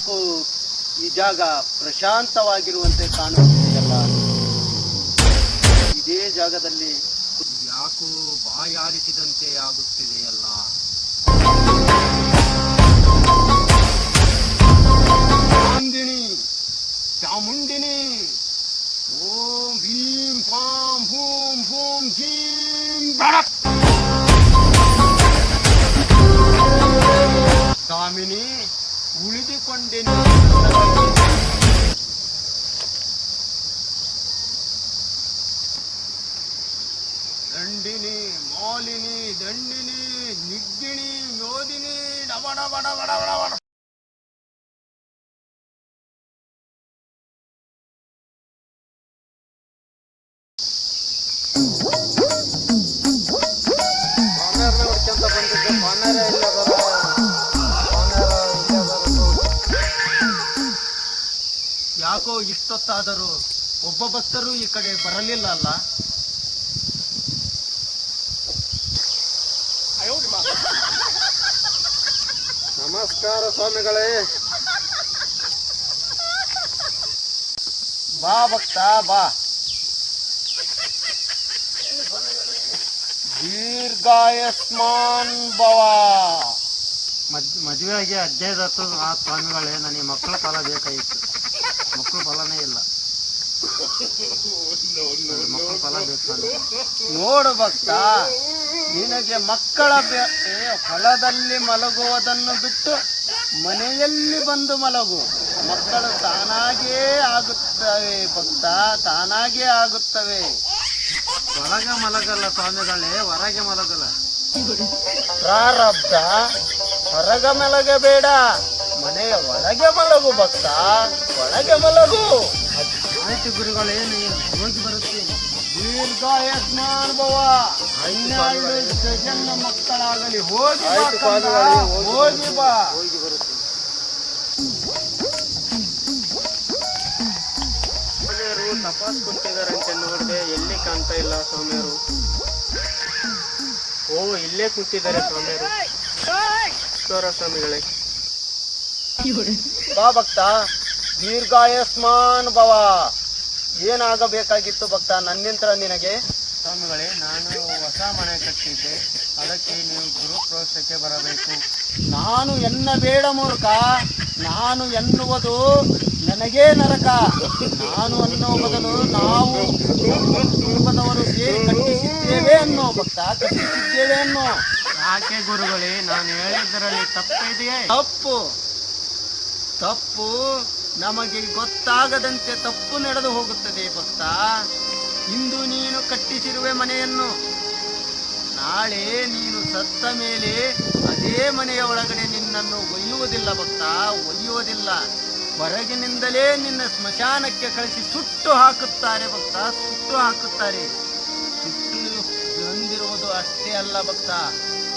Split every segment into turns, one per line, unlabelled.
ಯಾಕೋ ಈ ಜಾಗ ಪ್ರಶಾಂತವಾಗಿರುವಂತೆ ಕಾಣುತ್ತಿದೆಯಲ್ಲ. ಇದೇ ಜಾಗದಲ್ಲಿ ಯಾಕೋ ಬಾಯಾರಿಸಿದಂತೆ ಆಗುತ್ತಿದೆಯಲ್ಲ. ಚಾಮುಂದಿನಿ ಚಾಮುಂಡಿನಿ ಓಂ ಭೀಂ ಫಾಂ ಹೂಂ ಹೂಂ ಜೀಂ ಭಡಕ್ ಸ್ವಾಮಿನಿ ಉಳಿದುಕೊಂಡೆನು. ದಂಡಿನಿ ಮಾಲಿನಿ ದಂಡಿನಿ ನಿಗ್ಗಿಣಿ ಯೋಧಿನಿ ಡಬಡ ಬಡ ಬಡ ಬಡ ಬಡ. ಹೊಡ್ಕೊಂತ ಬಂದಿದ್ದೆ, ಪಾನರೇ ಇಲ್ಲ ಬರ. ಯಾಕೋ ಇಷ್ಟೊತ್ತಾದರೂ ಒಬ್ಬ ಭಕ್ತರು ಈ ಕಡೆ ಬರಲಿಲ್ಲ ಅಲ್ಲ. ನಮಸ್ಕಾರ ಸ್ವಾಮಿಗಳೇ. ಬಾ ಭಕ್ತ ಬಾ. ದೀರ್ಘಾಯಸ್ಮಾನ್ ಭವ. ಮದುವೆ ಆಗಿ 15 ವರ್ಷ ಆ ಸ್ವಾಮಿಗಳೇ, ನನಗೆ ಮಕ್ಕಳ ಫಲ ಬೇಕಾಗಿತ್ತು. ಮಕ್ಕಳ ಫಲನೇ ಇಲ್ಲ. ಮಕ್ಕಳ ಫಲ ಬೇಕು. ನೋಡು ಭಕ್ತ, ನಿನಗೆ ಮಕ್ಕಳ ಹೊಲದಲ್ಲಿ ಮಲಗುವುದನ್ನು ಬಿಟ್ಟು ಮನೆಯಲ್ಲಿ ಬಂದು ಮಲಗು. ಮಕ್ಕಳು ತಾನಾಗೇ ಆಗುತ್ತವೆ ಭಕ್ತ, ತಾನಾಗೇ ಆಗುತ್ತವೆ. ಒಳಗೆ ಮಲಗಲ್ಲ ಸ್ವಾಮಿಗಳೇ, ಹೊರಗೆ ಮಲಗಲ್ಲ. ಪ್ರಾರಬ್ಧ ಹೊರಗೆ ಮಲಗಬೇಡ, ಮನೆಯ ಒಳಗೆ ಮಲಗು ಭಕ್ತ, ಒಳಗೆ ಮಲಗು. ಆಯ್ತು ಗುರುಗಳೇ, ನೀವು ಹೋಗಿ ಬರುತ್ತೇನೆ. ದೀರ್ಘಾಯಸ್ಮಾನ್ ಭವ. 12 ಜನ ಮಕ್ಕಳಾಗಲಿ. ಹೋಗಿ ಹೋಗಿ ಬಾ. ಹೋಗಿ ಬರುತ್ತೆ. ಸ್ವಾಮಿಯರು ತಪಾಸ್ ಕೊಟ್ಟಿದ್ದಾರಂತೆ ನೋಡಿದೆ, ಎಲ್ಲಿ ಕಾಣ್ತಾ ಇಲ್ಲ ಸ್ವಾಮಿಯರು. ಓ, ಇಲ್ಲೇ ಕೂತಿದ್ದಾರೆ ಸ್ವಾಮಿಯರು. ಸ್ವಾಮಿಗಳೇ ಬಾ ಭಕ್ತ. ದೀರ್ಘಾಯಸ್ಮಾನ್ ಭವ. ಏನಾಗಬೇಕಾಗಿತ್ತು ಭಕ್ತ ನನ್ನಿಂದ ನಿನಗೆ? ಸ್ವಾಮಿಗಳೇ, ನಾನು ಹೊಸ ಮನೆ ಕಟ್ಟಿದ್ದೆ, ಅದಕ್ಕೆ ನೀವು ಗುರುಪ್ರವೇಶಕ್ಕೆ ಬರಬೇಕು. ನಾನು ಎನ್ನಬೇಡ ಮೂರ್ಖ. ನಾನು ಎನ್ನುವುದು ನನಗೇ ನರಕ. ನಾನು ಅನ್ನೋ ಬದಲು ನಾವು ಕುಟುಂಬದವರು ಸೇರಿ ಕಟ್ಟಿಸಿದ್ದೇವೆ ಅನ್ನೋ ಭಕ್ತ, ಕಟ್ಟಿಸಿದ್ದೇವೆ ಅನ್ನೋ. ಯಾಕೆ ಗುರುಗಳೇ, ನಾನು ಹೇಳಿದ್ದರಲ್ಲಿ ತಪ್ಪಿದೆಯೇ? ತಪ್ಪು ನಮಗೆ ಗೊತ್ತಾಗದಂತೆ ತಪ್ಪು ನಡೆದು ಹೋಗುತ್ತದೆ ಭಕ್ತ. ಇಂದು ನೀನು ಕಟ್ಟಿಸಿರುವೆ ಮನೆಯನ್ನು, ನಾಳೆ ನೀನು ಸತ್ತ ಮೇಲೆ ಅದೇ ಮನೆಯ ಒಳಗಡೆ ನಿನ್ನನ್ನು ಒಯ್ಯುವುದಿಲ್ಲ ಭಕ್ತ, ಒಯ್ಯುವುದಿಲ್ಲ. ಹೊರಗಿನಿಂದಲೇ ನಿನ್ನ ಸ್ಮಶಾನಕ್ಕೆ ಕಳಿಸಿ ಸುಟ್ಟು ಹಾಕುತ್ತಾರೆ ಭಕ್ತ, ಸುಟ್ಟು ಹಾಕುತ್ತಾರೆ. ಸುಟ್ಟು ಬಂದಿರುವುದು ಅಷ್ಟೇ ಅಲ್ಲ ಭಕ್ತ,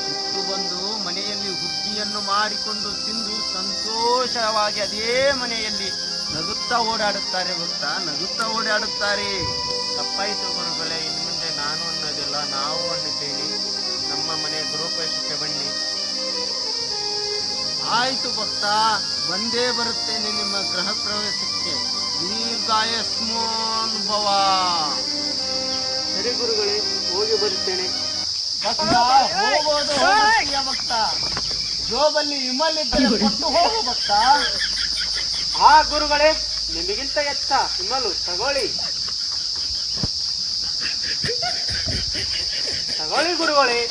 ಸುಟ್ಟು ಬಂದು ಮನೆಯಲ್ಲಿ ಹುಗ್ಗಿಯನ್ನು ಮಾಡಿಕೊಂಡು ತಿಂದು ಸಂತೋಷವಾಗಿ ಅದೇ ಮನೆಯಲ್ಲಿ ನಗುತ್ತಾ ಓಡಾಡುತ್ತಾರೆ ಭಕ್ತ, ನಗುತ್ತಾ ಓಡಾಡುತ್ತಾರೆ. ತಪ್ಪಾಯಿತು ಗುರುಗಳೇ, ಇನ್ನು ಮುಂದೆ ನಾನು ಅನ್ನೋದಿಲ್ಲ, ನಾವು ಅನ್ನುತ್ತೇನೆ. ನಮ್ಮ ಮನೆ ಗೃಹಪ್ರವೇಶಕ್ಕೆ ಬನ್ನಿ. ಆಯಿತು ಭಕ್ತ, ಬಂದೇ ಬರುತ್ತೇನೆ ನಿಮ್ಮ ಗೃಹ ಪ್ರವೇಶಕ್ಕೆ. ದೀರ್ಘಾಯಸ್ಮಾನ್ ಭವ. ಸರಿ ಗುರುಗಳೇ, ಹೋಗಿ ಬರುತ್ತೇನೆ. ಭಕ್ತ ಹೋಗೋದು ಹೋಗುತ್ತೀಯ ಭಕ್ತ, ಜೋಬಲ್ಲಿ ವಿಮಲ್ ಇದ್ದರೆ ಕೊಟ್ಟು ಹೋಗು ಭಕ್ತ. ಆ ಗುರುಗಳೇ, ನಿಮಗಿಂತ ಎತ್ತ ವಿಮಲು, ತಗೊಳ್ಳಿ ತಗೊಳ್ಳಿ ಗುರುಗಳೇ.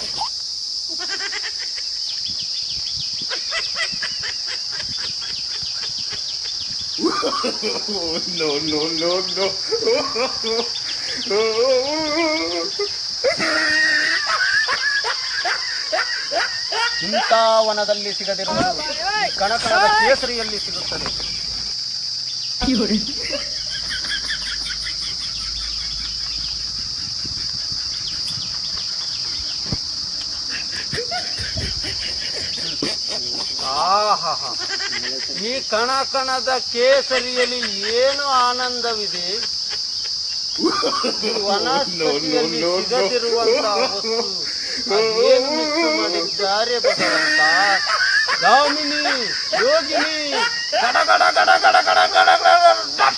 No, no, no, no.
ಚಿಂತಾವನದಲ್ಲಿ ಸಿಗದಿರುವುದು ಕಣಕಣದ ಕೇಸರಿಯಲ್ಲಿ ಸಿಗುತ್ತದೆ. ಆಹಾ, ಈ ಕಣಕಣದ ಕೇಸರಿಯಲ್ಲಿ ಏನು ಆನಂದವಿದೆ. ವನಸ್ಪತಿಯಲ್ಲಿ ಸಿಗದಿರುವಂತಹ ವಸ್ತು ಅದೇನು ಮಿಕ್ಸ್ ಮಾಡಿದ್ದಾರೆ ಭಗವಂತ. ದಾಮಿನಿ, ಯೋಗಿನಿ, ಗಡ ಗಡ ಗಡ ಗಡ ಗಡ ಗಡ ಗಡ ಗಡ.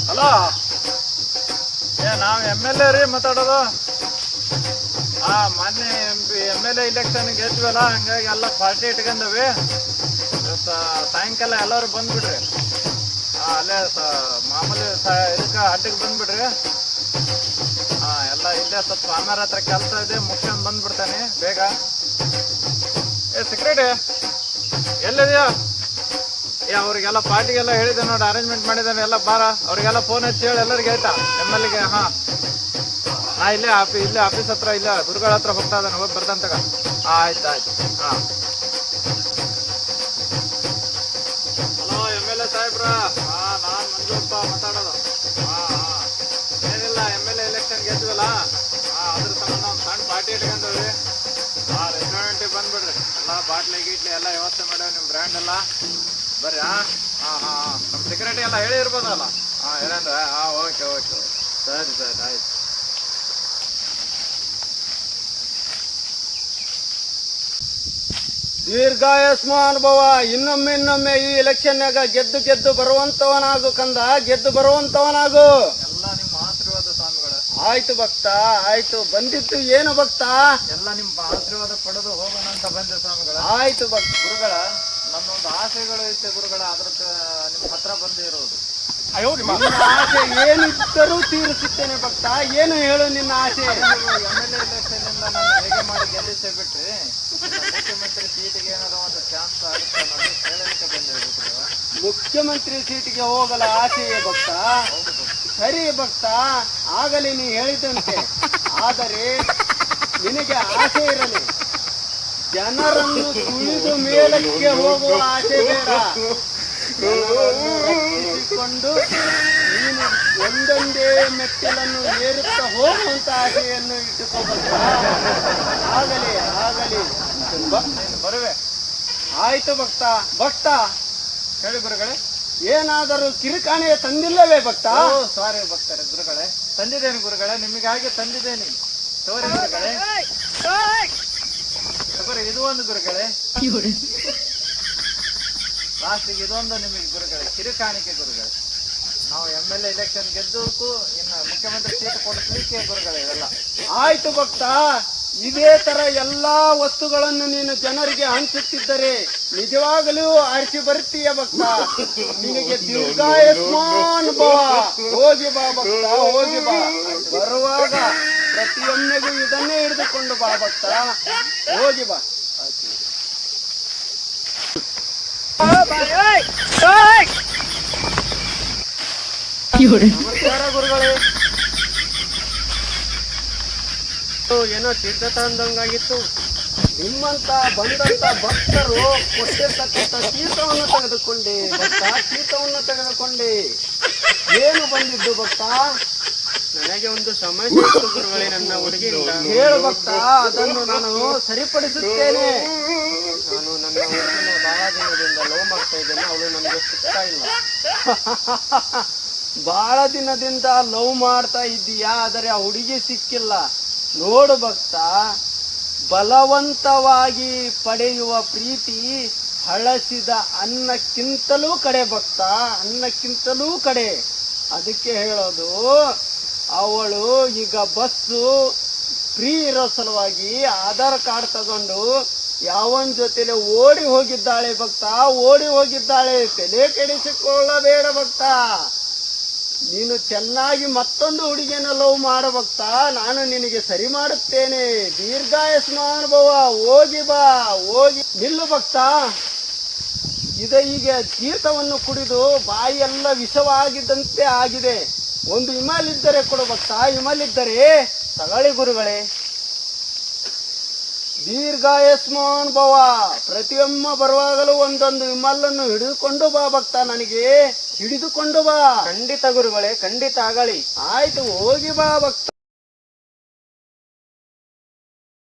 ಹಲೋ, ನಾವು MLA ರೀ ಮಾತಾಡೋದು. ಮೊನ್ನೆ MLA ಇಲೆಕ್ಷನ್ ಗೆದ್ವಲ್ಲ, ಹಂಗಾಗಿ ಎಲ್ಲ ಪಾರ್ಟಿ ಇಟ್ಕೊಂಡವಿ. ಇವತ್ತು ಸಾಯಂಕಾಲ ಎಲ್ಲರೂ ಬಂದ್ಬಿಡ್ರಿ. ಅಲ್ಲೇ ಮಾಮೂಲಿ ಇದಕ್ಕೆ ಅಡ್ಡಿಗೆ ಬಂದ್ಬಿಡ್ರಿ. ಎಲ್ಲ ಇಲ್ಲೇ ಸ್ವಲ್ಪ ಆಮೇಲೆ ಹತ್ರ ಕೆಲಸ ಇದೆ, ಮುಗಿಸ್ಕೊಂಡು ಬಂದ್ಬಿಡ್ತಾನೆ ಬೇಗ. ಸೆಕ್ರೆಟರಿ ಎಲ್ಲಿದೆಯಾ? ಅವ್ರಿಗೆಲ್ಲ ಪಾರ್ಟಿಗೆಲ್ಲ ಹೇಳಿದೆ ನೋಡಿ, ಅರೇಂಜ್ಮೆಂಟ್ ಮಾಡಿದ್ದಾನೆ ಎಲ್ಲ. ಬಾರ, ಅವ್ರಿಗೆಲ್ಲ ಫೋನ್ ಹಚ್ಚಿ ಹೇಳಿ ಎಲ್ಲರಿಗೆ ಆಯ್ತಾ? MLAಗೆ. ಇಲ್ಲೇ ಆಫೀಸ್ ಹತ್ರ, ಇಲ್ಲ ಗುರುಗಳ ಹತ್ರ ಹೋಗ್ತಾ ಇದ್ದಾನೆ, ಹೋಗಿ ಬರ್ದಂತಾಗ. ಆಯ್ತು. ಹಲೋ MLA ಸಾಹೇಬ್ರ, ನಾನು ಮಂಜುಪ್ಪ ಮಾತಾಡೋದು. ಏನಿಲ್ಲ, MLA ಎಲೆಕ್ಷನ್ ಗೆದ್ವಲ್ಲ, ಅದ್ರ ಸಂಬಂಧ ಒಂದು ಸಣ್ಣ ಪಾರ್ಟಿ ಇಟ್ಕೊಂಡ್ರಿ. ರೆಸ್ಟೋರೆಂಟಿಗೆ ಬಂದ್ಬಿಡ್ರಿ. ಎಲ್ಲ ಬಾಟ್ಲಿ ಗೀಟ್ಲಿ ಎಲ್ಲ ವ್ಯವಸ್ಥೆ ಮಾಡ್ಯಾವ, ನಿಮ್ಮ ಬ್ರ್ಯಾಂಡ್ ಎಲ್ಲ. ಬರ್ರಿ. ನಮ್ಮ ಸೆಕ್ಯೂರಿಟಿ ಎಲ್ಲ ಹೇಳಿ ಇರ್ಬೋದಲ್ಲ? ಏನಂದ್ರೆ ಓಕೆ ಸರಿ ಆಯ್ತು.
ದೀರ್ಘಾಯುಷ್ಮಾನ್ ಭವ. ಇನ್ನೊಮ್ಮೆ ಈ ಎಲೆಕ್ಷನ್ಯಾಗ ಗೆದ್ದು ಬರುವಂತವನಾಗು ಕಂದ, ಗೆದ್ದು ಬರುವಂತವನಾಗು.
ಎಲ್ಲ ನಿಮ್ಮ ಆಶೀರ್ವಾದ ಸ್ವಾಮಿಗಳ.
ಆಯ್ತು ಭಕ್ತ, ಆಯ್ತು. ಬಂದಿತ್ತು ಏನು ಭಕ್ತ?
ಎಲ್ಲ ನಿಮ್ಮ ಆಶೀರ್ವಾದ ಪಡೆದು ಹೋಗೋಣ ಅಂತ ಬಂದೆ ಸ್ವಾಮಿಗಳ.
ಆಯ್ತು ಭಕ್ತ.
ಗುರುಗಳ, ನನ್ನೊಂದು ಆಸೆಗಳು ಐತೆ ಗುರುಗಳ, ಅದ್ರ ನಿಮ್ಮ ಹತ್ರ ಬಂದು ಇರೋದು.
ನಿನ್ನ ಆಸೆ ಏನಿದ್ದರೂ ತೀರಿಸುತ್ತೇನೆ ಭಕ್ತ. ಏನು ಹೇಳು ನಿನ್ನ ಆಸೆ?
MLA ಎಲೆಕ್ಷನ್ ಇಂದ ನಾನು ಹೇಗೆ ಮಾಡಿ ಗೆಲ್ಲಿಸೇ ಬಿಟ್ರಿ, ಮುಖ್ಯಮಂತ್ರಿ ಸೀಟಿಗೆ ಏನಾದ್ರು ಒಂದು ಚಾನ್ಸ್ ಆಗುತ್ತೆ ಅನ್ನೋದು ಹೇಳಲಿಕ್ಕೆ ಬಂದಿರಬೇಕು.
ಮುಖ್ಯಮಂತ್ರಿ ಸೀಟಿಗೆ ಹೋಗಲ ಆಸೆಯೇ ಭಕ್ತ? ಸರಿ ಭಕ್ತ, ಆಗಲಿ ನೀ ಹೇಳಿದಂತೆ. ಆದರೆ ನಿನಗೆ ಆಸೆ ಇರಲಿ, ಜನರನ್ನು ತುಳಿದು ಮೇಲಕ್ಕೆ ಹೋಗುವ ಆಸೆ ಬೇಡ. ಜನರನ್ನು ರಕ್ಷಿಸಿಕೊಂಡು ನೀನು ಒಂದೊಂದೇ ಮೆಟ್ಟಿಲನ್ನು ಏರುತ್ತಾ ಹೋಗುವಂತ ಆಸೆಯನ್ನು ಇಟ್ಟುಕೋಬೇಕ. ಆಗಲಿ
ಬರುವೆ.
ಆಯ್ತು ಭಕ್ತ.
ಹೇಳಿ ಗುರುಗಳೇ.
ಏನಾದರೂ ಕಿರುಕಾಣೆ ತಂದಿಲ್ಲವೇ ಭಕ್ತ?
ಸಾರಿ ಭಕ್ತರೆ ಗುರುಗಳೇ, ತಂದಿದ್ದೇನೆ ಗುರುಗಳೇ, ನಿಮಗಾಗಿ ತಂದಿದ್ದೇನೆ. ಸೋರಿ ಗುರುಗಳೇ. ಇದು ಒಂದು ಗುರುಗಳೇ, ಲಾಸ್ಟಿಗೆ ಇದೊಂದು ನಿಮಗೆ ಗುರುಗಳೇ, ಕಿರುಕಾಣಿಕೆ ಗುರುಗಳೇ. ನಾವು MLA ಎಲೆಕ್ಷನ್ ಗೆದ್ದಕ್ಕೂ ಇನ್ನು ಮುಖ್ಯಮಂತ್ರಿ ಸೀಟ್ ಕೊಡಿಸ್ಲಿಕ್ಕೆ ಗುರುಗಳೇ ಇವೆಲ್ಲ.
ಆಯ್ತು ಭಕ್ತ, ಇದೇ ತರ ಎಲ್ಲಾ ವಸ್ತುಗಳನ್ನು ನೀನು ಜನರಿಗೆ ಹಂಚುತ್ತಿದ್ದರೆ ನಿಜವಾಗಲೂ ಆರಿಸಿ ಬರ್ತೀಯ ಭಕ್ತ. ನಿನಗೆ ದೀರ್ಘಾಯುಷ್ಮಾನ್ ಭವ. ಹೋಗಿ ಬಾ ಭಕ್ತ, ಹೋಗಿ ಬಾ. ಬರುವಾಗ ಪ್ರತಿಯೊಮ್ಮೆಗೂ ಇದನ್ನೇ ಹಿಡಿದುಕೊಂಡು ಬಾ ಭಕ್ತ, ಹೋಗಿ ಬಾ. ನಮಸ್ಕಾರ ಗುರುಗಳೇ. ಏನೋ ತೀರ್ಥ ಅಂದಂಗಾಗಿತ್ತು. ನಿಮ್ಮಂತ ಬಂದಂತ ಭಕ್ತರು ಕೊಟ್ಟಿರ್ತಕ್ಕಂಥ ತೀರ್ಥವನ್ನು ತೆಗೆದುಕೊಂಡೆ. ಏನು ಬಂದಿದ್ದು ಭಕ್ತ? ನನಗೆ ಒಂದು ಸಮಸ್ಯೆ ಇತ್ತು ಗುರುಗಳೇ, ನನ್ನ ಹುಡುಗಿಯಿಂದ. ಹೇಳು ಭಕ್ತ, ಅದನ್ನು ನಾನು ಸರಿಪಡಿಸುತ್ತೇನೆ. ನಾನು ನನ್ನ ಹುಡುಗಿನ ಬಹಳ ದಿನದಿಂದ ಲವ್ ಮಾಡ್ತಾ ಇದ್ದೇನೆ, ಅವಳು ನನಗೆ ಸಿಗ್ತಾ ಇಲ್ಲ. ಬಹಳ ದಿನದಿಂದ ಲವ್ ಮಾಡ್ತಾ ಇದ್ದೀಯಾ, ಆದರೆ ಆ ಹುಡುಗಿ ಸಿಕ್ಕಿಲ್ಲ. ನೋಡು ಭಕ್ತ, ಬಲವಂತವಾಗಿ ಪಡೆಯುವ ಪ್ರೀತಿ ಹಳಸಿದ ಅನ್ನಕ್ಕಿಂತಲೂ ಕಡೆ ಭಕ್ತ, ಅನ್ನಕ್ಕಿಂತಲೂ ಕಡೆ. ಅದಕ್ಕೆ ಹೇಳೋದು, ಅವಳು ಈಗ ಬಸ್ಸು ಫ್ರೀ ಇರೋ ಸಲುವಾಗಿ ಆಧಾರ್ ಕಾರ್ಡ್ ತಗೊಂಡು ಯಾವನ್ ಜೊತೆಲೆ ಓಡಿ ಹೋಗಿದ್ದಾಳೆ ಭಕ್ತ, ಓಡಿ ಹೋಗಿದ್ದಾಳೆ. ತಲೆ ಕೆಡಿಸಿಕೊಳ್ಳಬೇಡ ಭಕ್ತ. ನೀನು ಚೆನ್ನಾಗಿ ಮತ್ತೊಂದು ಹುಡುಗಿಯನ್ನು ಲವ್ ಮಾಡ ಭಕ್ತ, ನಾನು ನಿನಗೆ ಸರಿ ಮಾಡುತ್ತೇನೆ. ದೀರ್ಘಾಯುಷ್ಮಾನ್ ಭವ. ಹೋಗಿ ಬಾ, ಹೋಗಿ ನಿಲ್ಲು ಭಕ್ತ. ಈಗ ತೀರ್ಥವನ್ನು ಕುಡಿದು ಬಾಯಿಯೆಲ್ಲ ವಿಷವಾಗಿದ್ದಂತೆ ಆಗಿದೆ. ಒಂದು ಇಮಲಿದ್ದರೆ ಕೊಡು ಭಕ್ತ, ಇಮಲಿದ್ದರೆ ತಗೊಳ್ಳಿ ಗುರುಗಳೇ. ದೀರ್ಘಾಯುಷ್ಮಾನ್ ಭವ. ಪ್ರತಿಯೊಮ್ಮ ಬರುವಾಗಲೂ ಒಂದೊಂದು ವಿಮಲನ್ನು ಹಿಡಿದುಕೊಂಡು ಬಾ ಭಕ್ತ, ನನಗೆ ಹಿಡಿದುಕೊಂಡು ಬಾ. ಖಂಡಿತ ಗುರುಗಳೇ, ಖಂಡಿತ ಆಗಲಿ. ಆಯ್ತು, ಹೋಗಿ ಬಾ ಭಕ್ತ.